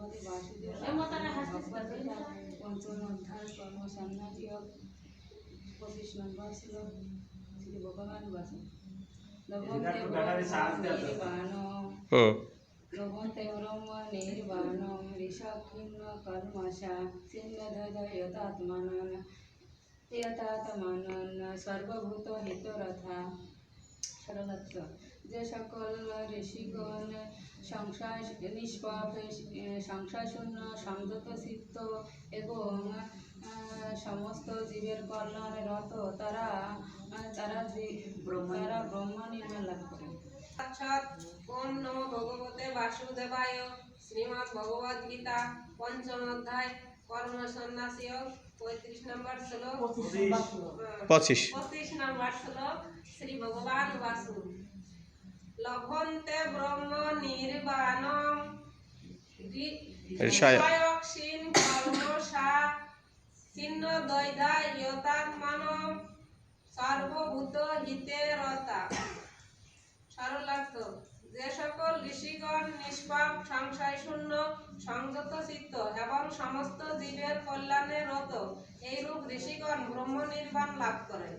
ভগবতী বাসুদেব ভগবদ্গীতা পঞ্চম অধ্যায় কর্ম সন্ন্যাসী 25 নম্বর শ্লোক শ্রী ভগবান বলেন লভন্তে ব্রহ্ম নির্বাণম ঋষক্ষিন্ন কর্মশা সিন্নধয়তাত্মানন यतात्मानन् सर्वभूत हितरथा সরলত্ব যে সকল ঋষিগণ সংসার নিষ্পাপ সংসারশূন্য সংযত চিত্ত এবং সমস্ত জীবের কল্যাণে রত তারা ব্রহ্ম নির্মাণ লাভ করে। ওম নমো ভগবতে বাসুদেবায়। শ্রীমদ্ ভগবদ গীতা পঞ্চম অধ্যায় কর্ম সন্ন্যাসী 35 নম্বর শ্লোক 25 নম্বর শ্লোক শ্রী ভগবান বাসু লভন্তে ব্রহ্ম নির্বাণম ঋষয়ক্ষিন কর্মশা ছিন্ন দ্বৈধায়তাত্মানম সর্বভূত হিতে রতা। সরলার্থ যে সকল ঋষিগণ নিষ্পাপ সংশয় শূন্য সংযত চিত্ত এবং সমস্ত জীবের কল্যাণে রত এইরূপ ঋষিগণ ব্রহ্ম নির্বাণ লাভ করেন।